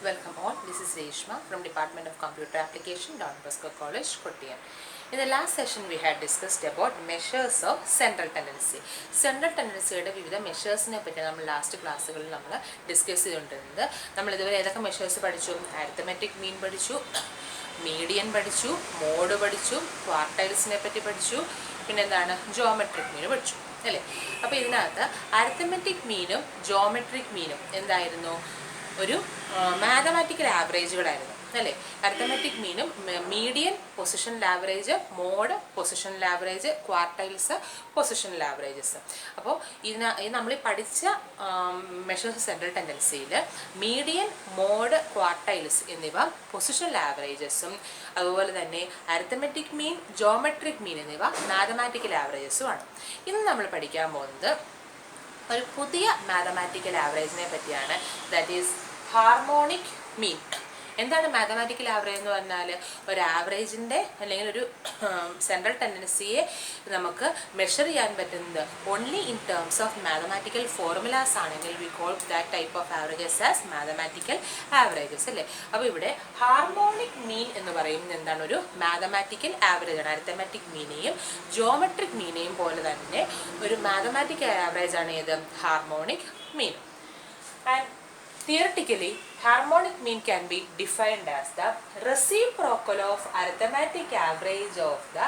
Welcome all. This is Reshma from Department of Computer Application, Don Bosco College, Kottayam. In the last session, we had discussed about measures of central tendency. Central tendency യുടെ വിവിധ മെഷേഴ്സിനെ പറ്റി നമ്മൾ last ക്ലാസ്സുകളിൽ നമ്മൾ discuss ചെയ്തുകൊണ്ടിരുന്നത്. നമ്മൾ ഇതുവരെ ഏതൊക്കെ മെഷേഴ്സ് പഠിച്ചു? അരിത്തമെറ്റിക് മീൻ പഠിച്ചു, മീഡിയൻ പഠിച്ചു, മോഡ് പഠിച്ചു, ക്വാർട്ടൈൽസിനെ പറ്റി പഠിച്ചു, പിന്നെന്താണ് ജോമെട്രിക് മീൻ പഠിച്ചു അല്ലേ? അപ്പോൾ ഇതിനകത്ത് അരിത്തമെറ്റിക് മീനും ജോമെട്രിക് മീനും എന്തായിരുന്നു? ഒരു മാത്തമാറ്റിക്കൽ ആവറേജുകളായിരുന്നു അല്ലേ? അരിത്തമെറ്റിക് മീനും median positional average, mode positional average, quartiles positional averages. അപ്പോൾ നമ്മൾ പഠിച്ച മെഷേഴ്സ് സെൻട്രൽ ടെൻഡൻസിയിൽ മീഡിയൻ, മോഡ്, ക്വാർട്ടൈൽസ് എന്നിവ പൊസിഷണൽ ആവറേജസും അതുപോലെ തന്നെ അരിത്തമെറ്റിക് മീൻ, ജോമെട്രിക് മീൻ എന്നിവ മാത്തമാറ്റിക്കൽ ആവറേജസുമാണ്. ഇന്ന് നമ്മൾ പഠിക്കാൻ പോകുന്നത് ഒരു പുതിയ മാത്തമാറ്റിക്കൽ ആവറേജിനെ പറ്റിയാണ്. That is harmonic mean. എന്താണ് മാത്തമാറ്റിക്കൽ ആവറേജ് എന്ന് പറഞ്ഞാൽ? ഒരു ആവറേജിൻ്റെ അല്ലെങ്കിൽ ഒരു സെൻട്രൽ ടെൻഡൻസിയെ നമുക്ക് മെഷർ ചെയ്യാൻ പറ്റുന്നത് only in terms of mathematical formulas ആണെങ്കിൽ we call that type of averages as mathematical averages അല്ലേ? അപ്പോൾ ഇവിടെ ഹാർമോണിക് മീൻ എന്ന് പറയുന്നത് എന്താണ്? ഒരു മാത്തമാറ്റിക്കൽ ആവറേജ് ആണ്. അരിത്തമാറ്റിക് മീനെയും ജോമെട്രിക് മീനെയും പോലെ തന്നെ ഒരു മാത്തമാറ്റിക്കൽ ആവറേജ് ആണ് ഏത്? Harmonic mean. And theoretically, harmonic mean can be defined as the reciprocal of arithmetic average of the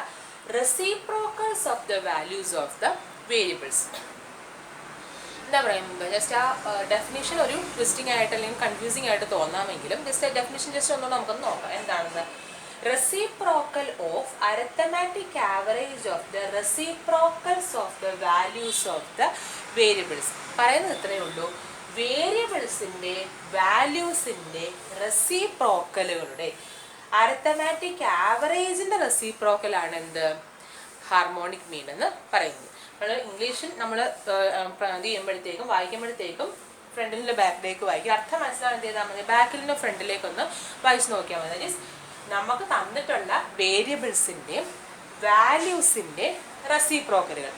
reciprocals of the values of the variables. എന്താ പറയുന്നത്? ജസ്റ്റ് ആ ഡെഫിനിഷൻ ഒരു ട്വിസ്റ്റിംഗ് ആയിട്ട് അല്ലെങ്കിൽ കൺഫ്യൂസിംഗ് ആയിട്ട് തോന്നാമെങ്കിലും ജസ്റ്റ് ആ ഡെഫിനിഷൻ ജസ്റ്റ് ഒന്നും നമുക്കൊന്ന് നോക്കാം. എന്താണെന്ന്? reciprocal of arithmetic average of the reciprocals of the values of the variables. പറയുന്നത് ഇത്രയേ ഉള്ളൂ. വേരിയബിൾസിൻ്റെ വാല്യൂസിൻ്റെ റെസിപ്രോക്കലുകളുടെ അരിത്തമാറ്റിക് ആവറേജിൻ്റെ റെസിപ്രോക്കലാണ് എന്ത്? ഹാർമോണിക് മീൻ എന്ന് പറയുന്നത്. നമ്മൾ ഇംഗ്ലീഷിൽ നമ്മൾ ഇത് ചെയ്യുമ്പോഴത്തേക്കും വായിക്കുമ്പോഴത്തേക്കും ഫ്രണ്ടിൽ നിന്ന് ബാക്കിലേക്ക് വായിക്കും. അർത്ഥം മനസ്സിലാകാൻ എന്ത് ചെയ്താൽ മതി? ബാക്കിൽ നിന്ന് ഫ്രണ്ടിലേക്കൊന്ന് വായിച്ച് നോക്കിയാൽ മതി. ദാറ്റ് ഈസ് നമുക്ക് തന്നിട്ടുള്ള വേരിയബിൾസിൻ്റെ വാല്യൂസിൻ്റെ റെസിപ്രോക്കലുകൾ,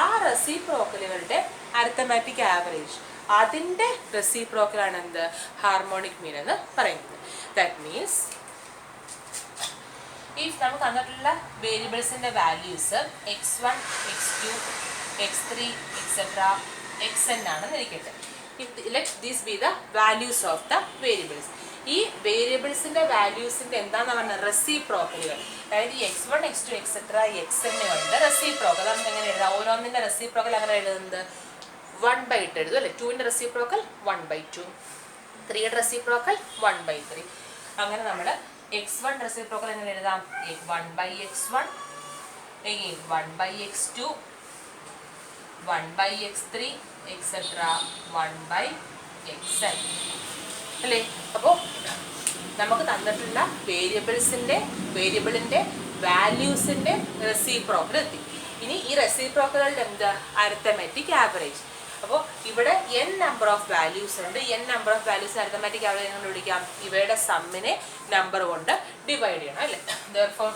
ആ റെസിപ്രോക്കലുകളുടെ അരിത്തമാറ്റിക് ആവറേജ്, അതിൻ്റെ റെസിപ്രോക്കലാണ് എന്ത്? ഹാർമോണിക് മീൻ എന്ന് പറയുന്നത്. ദാറ്റ് മീൻസ് ഇഫ് നമുക്ക് തന്നിട്ടുള്ള വേരിയബിൾസിൻ്റെ values x1, x2, x3 etcetera xn ആണെന്ന് ഇരിക്കട്ടെ. Let these B the values of the variables. ഈ വേരിയബിൾസിൻ്റെ വാല്യൂസിൻ്റെ എന്താണെന്ന് പറഞ്ഞാൽ റെസിപ്രോക്കലുകൾ. അതായത് x1, x2 etcetera xn reciprocal. അതാണ് എങ്ങനെ എഴുതാം? ഓരോന്നിൻ്റെ റെസിപ്രോക്കൽ അങ്ങനെ എഴുതുന്നത് 1/2 എഴുതും അല്ലേ? 2ൻ്റെ റെസിപ്രോക്കൽ 1/2, 3യുടെ റെസിപ്രോക്കൽ 1/3. അങ്ങനെ നമ്മൾ x1 റെസിപ്രോക്കൽ എങ്ങനെ എഴുതാം? 1/x1, 1/x2, 1/x3 etcetera 1/xn അല്ലേ? അപ്പോൾ നമുക്ക് തന്നിട്ടുള്ള വേരിയബിളിൻ്റെ വാല്യൂസിൻ്റെ റെസിപ്രോക്കൽ എത്തി. ഇനി ഈ റെസിപ്രോക്കലുകളുടെ എന്താ? Arithmetic average. അപ്പോൾ ഇവിടെ n നമ്പർ ഓഫ് വാല്യൂസ് ഉണ്ട്. n number of values arithmetic average കൊണ്ട് വിളിക്കാം. ഇവയുടെ സമ്മിനെ നമ്പർ കൊണ്ട് ഡിവൈഡ് ചെയ്യണം അല്ലേ? therefore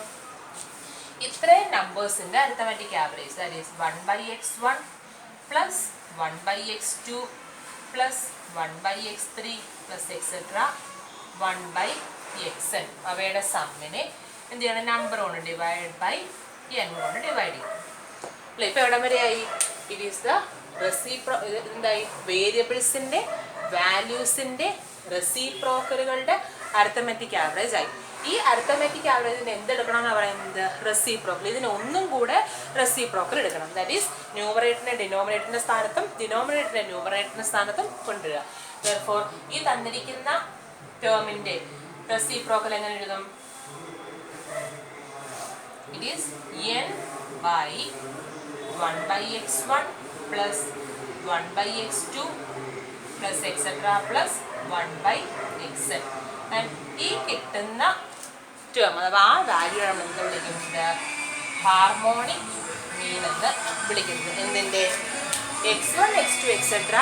ഇത്രയും നമ്പേഴ്സിൻ്റെ arithmetic average that is 1/x1 plus 1/x2 plus 1/x3 plus etcetera 1/xn അവയുടെ സമ്മിനെ എന്ത് ചെയ്യണം? നമ്പർ കൊണ്ട് ഡിവൈഡ് ബൈ n കൊണ്ട് ഡിവൈഡ് ചെയ്യണം അല്ലേ? ഇപ്പോൾ എവിടം വരെയായി? ഇറ്റ് ഈസ് ദ എന്തായി? വേരിയബിൾസിൻ്റെ വാല്യൂസിൻ്റെ റെസിപ്രോക്കലുകളുടെ അരിത്തമാറ്റിക് ആവറേജ് ആയി. ഈ അരിത്തമാറ്റിക് ആവറേജിന് എന്തെടുക്കണം എന്നാണ് പറയുന്നത്? റെസിപ്രോക്കൽ. ഇതിന് ഒന്നും കൂടെ റെസിപ്രോക്കൽ എടുക്കണം. ദാറ്റ് ഈസ് ന്യൂമറേറ്ററിനെ ഡിനോമിനേറ്ററിൻ്റെ സ്ഥാനത്തും ഡിനോമിനേറ്ററിനെ ന്യൂമറേറ്ററിൻ്റെ സ്ഥാനത്തും കൊണ്ടുവരിക. therefore ഈ തന്നിരിക്കുന്ന ടേമിൻ്റെ റെസിപ്രോക്കൽ എങ്ങനെ എഴുതും? It is n by 1/x1 plus 1/x2 plus etc plus 1/xn. ഈ കിട്ടുന്ന ടേം അഥവാ ആ വാല്യൂ നമ്മൾ എന്താ വിളിക്കുന്നത്? ഹാർമോണിക് മീൻ എന്ന് വിളിക്കുന്നത്. എന്തിൻ്റെ? x1, x2 എക്സെട്ര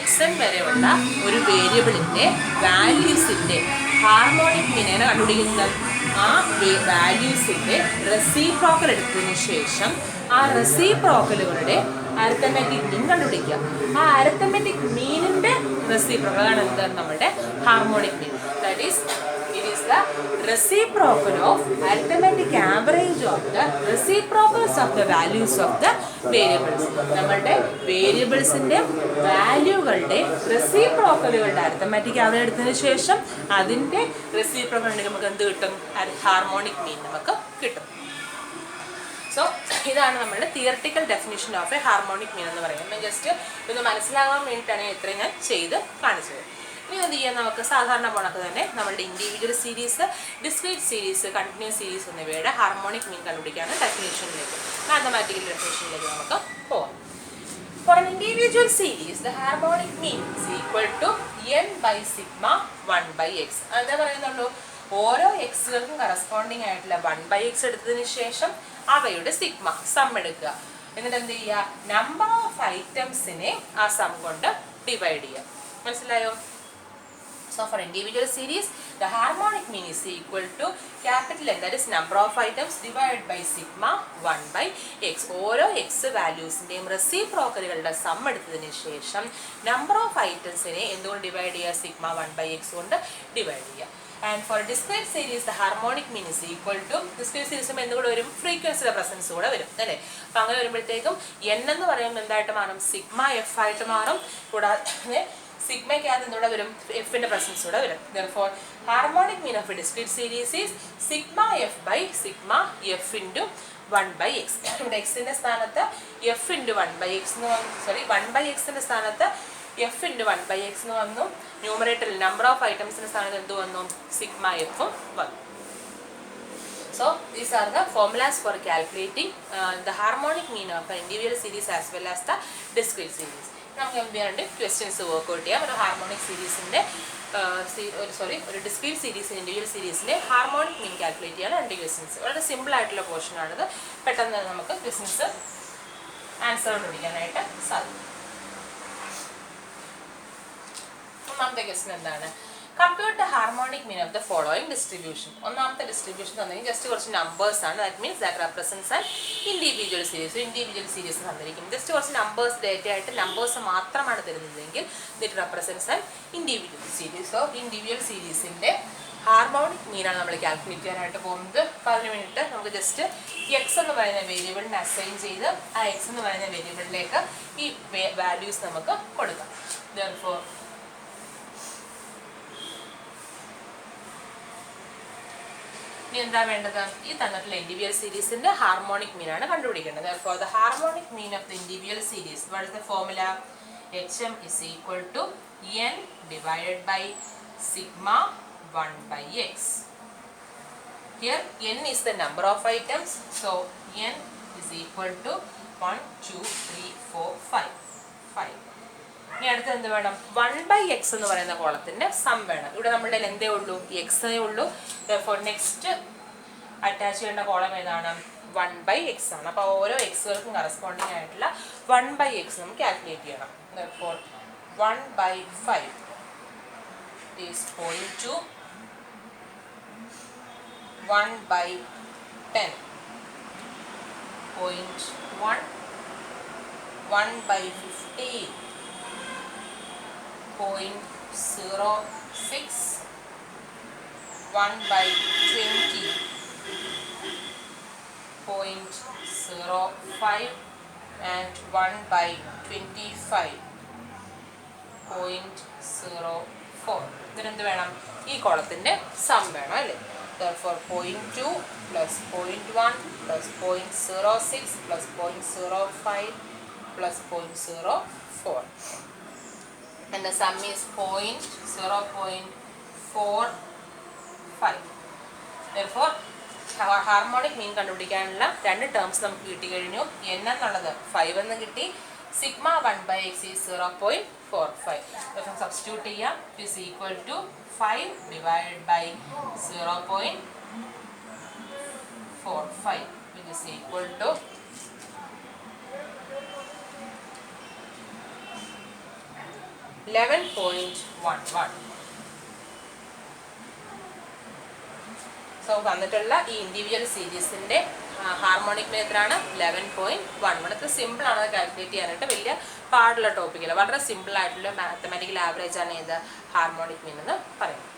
xn വരെയുള്ള ഒരു വേരിയബിളിൻ്റെ വാല്യൂസിൻ്റെ ഹാർമോണിക് മീനാണ് കണ്ടുപിടിക്കുന്നത്. ആ വാല്യൂസിൻ്റെ റെസിപ്രോക്കൽ എടുത്തതിന് ശേഷം ആ റെസിപ്രോക്കലുകളുടെ അരിത്തമാറ്റിക് മീൻ കണ്ടുപിടിക്കുക. ആ അരിത്തമാറ്റിക് മീനിൻ്റെ റെസിപ്രോക്കൽ ആണ് എന്താണ്? നമ്മുടെ harmonic mean. that is it is the reciprocal of arithmetic average of the reciprocals of the values of the variables. നമ്മളുടെ വേരിയബിൾസിന്റെ വാല്യൂകളുടെ റെസിപ്രോക്കലുകളുടെ അരിത്തമാറ്റിക് ആവറേജ് എടുത്തതിന് ശേഷം അതിന്റെ റെസിപ്രോക്കൽ ഉണ്ടെങ്കിൽ നമുക്ക് എന്ത് കിട്ടും? ഹാർമോണിക് മീൻ നമുക്ക് കിട്ടും. സോ ഇതാണ് നമ്മുടെ theoretical definition of A harmonic mean എന്ന് പറയുന്നത്. ജസ്റ്റ് ഇതൊന്ന് മനസ്സിലാകാൻ വേണ്ടിയിട്ടാണ് ഇത്രയും ഞാൻ ചെയ്ത് കാണിച്ചത്. ഇനി എന്ത് ചെയ്യാം? നമുക്ക് സാധാരണ പോണക്ക് തന്നെ നമ്മളുടെ individual series, discrete series, continuous series എന്നിവയുടെ ഹാർമോണിക് മീൻ കണ്ടുപിടിക്കാണ് ഡെഫിനിഷനിലേക്ക്, മാത്തമാറ്റിക്കൽ ഡെഫിനിഷനിലേക്ക് നമുക്ക് പോകാം. For an individual series, the harmonic mean is equal to n by sigma 1 by x. എന്താ പറയുന്നുള്ളൂ? ഓരോ എക്സുകൾക്കും കറസ്പോണ്ടിങ് ആയിട്ടുള്ള 1/x എടുത്തതിന് ശേഷം അവയുടെ സിഗ്മ സം എടുക്കുക. എന്നിട്ട് എന്ത് ചെയ്യുക? നമ്പർ ഓഫ് ഐറ്റംസിനെ ആ സം കൊണ്ട് ഡിവൈഡ് ചെയ്യുക. മനസ്സിലായോ? So for individual series, the harmonic mean is equal to capital N, that is number of items divided by sigma 1 by x. ഓരോ എക്സ് വാല്യൂസിൻ്റെയും റെസിപ്രോക്കലുകളുടെ സം എടുത്തതിന് ശേഷം നമ്പർ ഓഫ് ഐറ്റംസിനെ എന്തുകൊണ്ട് ഡിവൈഡ് ചെയ്യുക? Sigma 1/x കൊണ്ട് divide ചെയ്യുക. And for discrete series, the harmonic mean is equal to discrete series എന്തുകൂടെ വരും? ഫ്രീക്വൻസിയുടെ presence കൂടെ വരും അല്ലേ? അപ്പം അങ്ങനെ വരുമ്പോഴത്തേക്കും n എന്ന് പറയുമ്പോൾ എന്തായിട്ട് മാറും? സിഗ്മ എഫ് ആയിട്ട് മാറും. കൂടാതെ സിഗ്മയ്ക്കകത്ത് എന്തുകൂടെ വരും? എഫിൻ്റെ പ്രസൻസ് കൂടെ വരും. Therefore, harmonic mean of a discrete series is sigma f by sigma f into 1/x. ഇവിടെ എക്സിൻ്റെ സ്ഥാനത്ത് എഫ് ഇൻറ്റു 1/x എന്ന് വന്നു. സോറി, 1/xൻ്റെ സ്ഥാനത്ത് എഫ് ഇൻറ്റു 1/x എന്ന് വന്നു. ന്യൂമറേറ്ററിൽ നമ്പർ ഓഫ് ഐറ്റംസിൻ്റെ സ്ഥാനത്ത് എന്ത് വന്നു? സിഗ്മ എഫും വന്നു. So these are the formulas for calculating the harmonic mean of an individual series as well as the discrete series. നമുക്ക് എന്ത് ചെയ്യാണ്ട് ക്വസ്റ്റ്യൻസ് വർക്ക്ഔട്ട് ചെയ്യാം. ഒരു ഹാർമോണിക് സീരീസിൻ്റെ ഒരു ഡിസ്ക്രീറ്റ് സീരീസ്, ഇൻഡിവിജ്വൽ സീരീസിലെ ഹാർമോണിക് മീൻ കാൽക്കുലേറ്റ് ചെയ്യാൻ 2 ക്വസ്റ്റ്യൻസ്. വളരെ സിമ്പിൾ ആയിട്ടുള്ള പോർഷനാണിത്. പെട്ടെന്ന് നമുക്ക് ക്വസ്റ്റ്യൻസ് ആൻസർ കണ്ടുപിടിക്കാനായിട്ട് സാധിക്കും. ഒന്നാമത്തെ ക്വസ്റ്റ്യൻ എന്താണ്? Compute the harmonic mean of the following distribution. ഒന്നാമത്തെ ഡിസ്ട്രിബ്യൂഷൻ തന്നിരിക്കും. ജസ്റ്റ് കുറച്ച് നമ്പേഴ്സ് ആണ്. That means that represents an individual series. Individual series തന്നിരിക്കും. ജസ്റ്റ് കുറച്ച് നമ്പേഴ്സ് ഡേറ്റ ആയിട്ട് നമ്പേഴ്സ് മാത്രമാണ് തരുന്നതെങ്കിൽ that represents an individual series. So individual സീരീസിൻ്റെ ഹാർമോണിക് മീനാണ് നമ്മൾ കാൽക്കുലേറ്റ് ചെയ്യാനായിട്ട് പോകുന്നത്. അപ്പോൾ അതിന് വേണ്ടിയിട്ട് നമുക്ക് ജസ്റ്റ് എക്സ് എന്ന് പറയുന്ന വേരിയബിളിനെ അസൈൻ ചെയ്ത് ആ എക്സ് എന്ന് പറയുന്ന വേരിയബിളിലേക്ക് ഈ വാല്യൂസ് നമുക്ക് കൊടുക്കാം. Therefore, എന്താ വേണ്ടത്? ഈ തന്നിട്ടുള്ള ഇൻഡിവിജ്വൽ സീരീസിന്റെ ഹാർമോണിക് മീൻ ആണ് കണ്ടുപിടിക്കേണ്ടത്. Therefore, the harmonic mean of the individual series, what is the formula? HM is equal to n divided by sigma 1/x. Here n is the number of items, so n is equal to 1 2 3 4 5. ഇനി അടുത്ത് എന്ത് വേണം? 1/x എന്ന് പറയുന്ന കോളത്തിന്റെ some വേണം. ഇവിടെ നമ്മളുടെ എന്തേ ഉള്ളൂ? എക്സേ ഉള്ളൂ. Therefore, നെക്സ്റ്റ് അറ്റാച്ച് ചെയ്യേണ്ട കോളം ഏതാണ്? 1/x ആണ്. അപ്പോൾ ഓരോ എക്സുകൾക്കും കറസ്പോണ്ടിങ് ആയിട്ടുള്ള 1/x നമുക്ക് കാൽക്കുലേറ്റ് ചെയ്യണം. Therefore, 1/5 is 0.2. 1/10 0.1. 1/15 0.06. 1/20 0.05 and 1/25 0.04. ഇതിനെന്ത് വേണം? ഈ കോളത്തിൻ്റെ സം വേണം അല്ലേ? Therefore, 0.2 plus 0.1 plus 0.06 plus 0.05 plus 0.04. And the sum is 0.45. Therefore, harmonic mean കണ്ടുപിടിക്കാനുള്ള 2 ടേംസ് നമുക്ക് കിട്ടി കഴിഞ്ഞു. n എന്നുള്ളത് 5 എന്ന് കിട്ടി. Sigma 1/x is 0.45. Therefore, substitute ചെയ്യാം. Is equal to 5 divided by 0.45, which is equal to 11.11. So വന്നിട്ടുള്ള ഈ ഇൻഡിവിജ്വൽ സീരീസിൻ്റെ ഹാർമോണിക് മീൻ എത്രയാണ്? 11.11. അത്ര സിമ്പിൾ ആണ് കാൽക്കുലേറ്റ് ചെയ്യാനായിട്ട്. വലിയ പാടുള്ള ടോപ്പിക്കില്ല. വളരെ സിമ്പിൾ ആയിട്ടുള്ള മാത്തമാറ്റിക്കൽ ആവറേജ് ആണ് ഇത് ഹാർമോണിക് മീൻ എന്ന് പറയുന്നത്.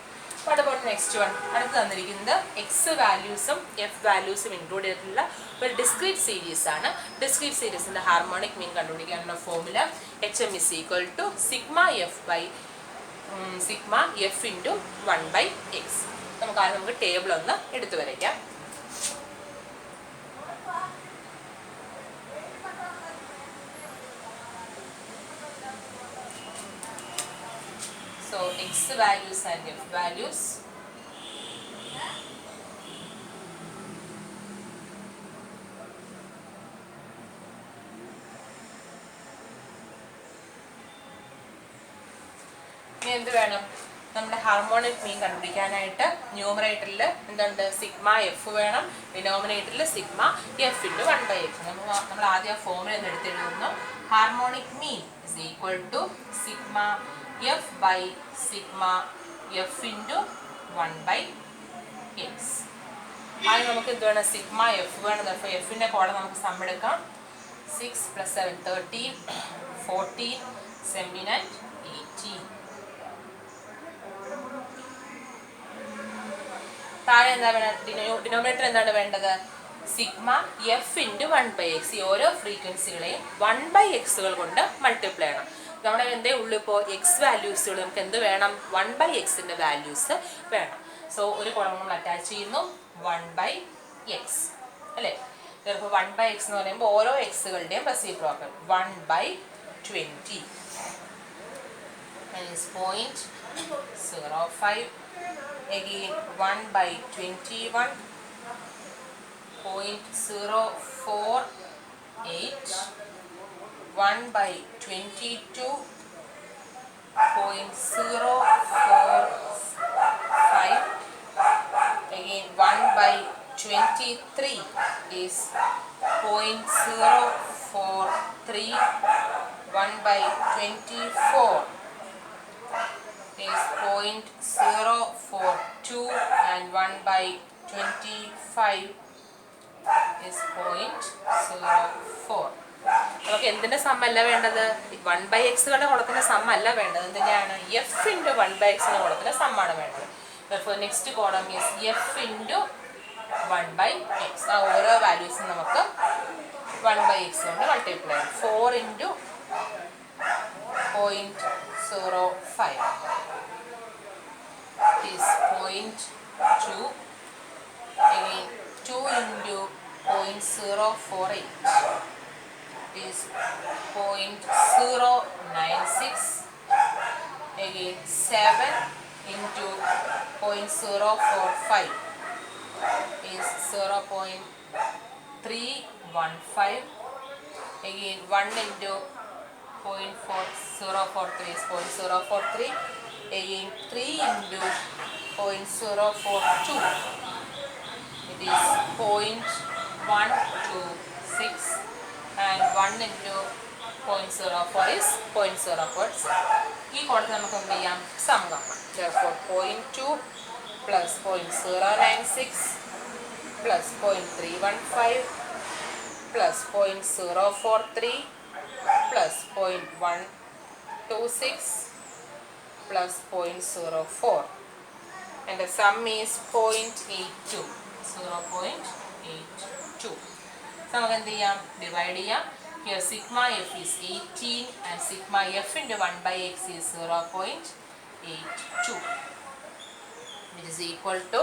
What about next one? അടുത്ത് തന്നിരിക്കുന്നത് എക്സ് വാല്യൂസും എഫ് വാല്യൂസും ഇൻക്ലൂഡ് ചെയ്തിട്ടുള്ള ഒരു ഡിസ്ക്രീറ്റ് സീരീസ് ആണ്. ഡിസ്ക്രീറ്റ് സീരീസിന്റെ ഹാർമോണിക് മീൻ കണ്ടുപിടിക്കാനുള്ള formula HM is equal to sigma f into 1 by x. നമുക്ക് ടേബിൾ ഒന്ന് എടുത്തു വരയ്ക്കാം. So x values and f values. എന്ത് വേണം? നമ്മുടെ ഹാർമോണിക് മീൻ കണ്ടുപിടിക്കാനായിട്ട് ന്യൂമറേറ്ററിൽ എന്തുണ്ട്? സിഗ്മ എഫ് വേണം. ഡിനോമിനേറ്ററിൽ sigma F into 1 by x. നമ്മൾ ആദ്യം ആ ഫോമിൽ നിന്ന് എടുത്തെഴുതുന്നു. Harmonic mean is equal to sigma F by sigma F into 1 by x. ആദ്യം നമുക്ക് എന്ത് വേണം? സിഗ്മ എഫ് വേണം. അപ്പോൾ എഫിൻ്റെ കോളം നമുക്ക് സം എടുക്കാം. 6 + 7 13, 14, 17 and 18. താഴെ എന്താ വേണം? ഡിനോമിനേറ്റർ എന്താണ് വേണ്ടത്? Sigma F into 1 by x. ഈ ഓരോ ഫ്രീക്വൻസികളെയും 1 by xകൾ കൊണ്ട് മൾട്ടിപ്ലൈ ചെയ്യണം. നമ്മുടെ എന്തേ ഉള്ളൂ ഇപ്പോൾ? എക്സ് വാല്യൂസുകൾ നമുക്ക് എന്ത് വേണം? 1 by xന്റെ വാല്യൂസ് വേണം. സോ ഒരു കോളം നമ്മൾ അറ്റാച്ച് ചെയ്യുന്നു 1 by x അല്ലേ? ഇപ്പോൾ 1 by x എന്ന് പറയുമ്പോൾ ഓരോ എക്സുകളുടെയും reciprocal 1 by 20 is 0.05. Again 1 by 21, 0.048, 1 by 22, 0.045. Again 1 by 23 is 0.043. 1 by 24 is 0.042 and 1 by 25 is 0.04. നമുക്ക് എന്തിൻ്റെ സം അല്ല വേണ്ടത്? 1 by xകളുടെ കുളത്തിൻ്റെ സം അല്ല വേണ്ടത്. എന്തിനാണ്? എഫ് ഇൻറ്റു 1 by xന്റെ കുളത്തിൻ്റെ സമ്മാണ് വേണ്ടത്. Next column is F into 1 by x. ആ ഓരോ വാല്യൂസും നമുക്ക് 1 by x കൊണ്ട് മൾട്ടിപ്ലൈ ചെയ്യാം. 4 into 0.05 is 0.2. Again 2 into 0.048 is 0.096. Again 7 into 0.045 is 0.315. Again 1 into 0.4043 is 0.043. Again 3 into 0.042 it is 0.126 and 1 into 0.04 is 0.046. ഈ കോളത്തിൽ നമുക്ക് എന്ത് ചെയ്യാം? സം കാണാം. Therefore 0.2 plus 0.096 plus 0.315 plus 0.043 plus 0.126 plus 0.04 and the sum is 0.82. 0.82. So നമുക്ക് എന്ത് ചെയ്യാം? ഡിവൈഡ് ചെയ്യാം. Here sigma f is 18 and sigma f into 1 by x is 0.82. It is equal to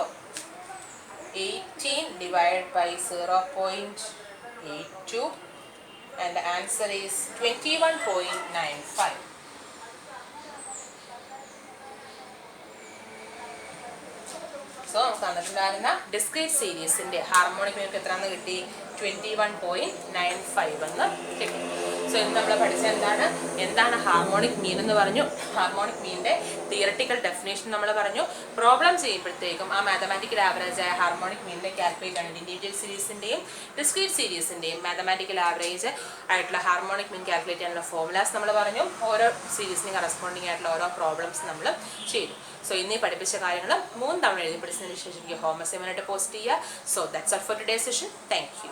18 divided by 0.82 and the answer is 21.95. So നമുക്ക് തന്നിട്ടുണ്ടായിരുന്ന discrete സീരീസിൻ്റെ harmonic mean എത്രയാണെന്ന് കിട്ടി? 21.95 എന്ന് കിട്ടി. So ഇന്ന് നമ്മൾ പഠിച്ചത് എന്താണ് ഹാർമോണിക് മീൻ എന്ന് പറഞ്ഞു. ഹാർമോണിക് മീനിൻ്റെ തിയറട്ടിക്കൽ ഡെഫിനേഷൻ നമ്മൾ പറഞ്ഞു. പ്രോബ്ലം ചെയ്യുമ്പോഴത്തേക്കും ആ മാത്തമാറ്റിക്കൽ ആവറേജ് ആയ ഹാർമോണിക് മീനിനെ കാൽക്കുലേറ്റ് ആണ്. ഇൻഡിവിജ്വൽ സീരീസിൻ്റെയും ഡിസ്ക്രീറ്റ് സീരീസിൻ്റെയും മാത്തമാറ്റിക്കൽ ആവറേജ് ആയിട്ടുള്ള ഹാർമോണിക് മീൻ കാൽക്കുലേറ്റ് ചെയ്യാനുള്ള ഫോർമുലാസ് നമ്മൾ പറഞ്ഞു. ഓരോ സീരീസിന് കറസ്പോണ്ടിങ് ആയിട്ടുള്ള ഓരോ പ്രോബ്ലംസ് നമ്മൾ ചെയ്തു. സോ ഇന്നീ പഠിപ്പിച്ച കാര്യങ്ങൾ 3 തവണ എഴുതി പഠിച്ചതിന് ശേഷം എനിക്ക് ഹോം അസൈൻമെൻറ്റ് പോസ്റ്റ് ചെയ്യുക. So that's all for today session. Thank you.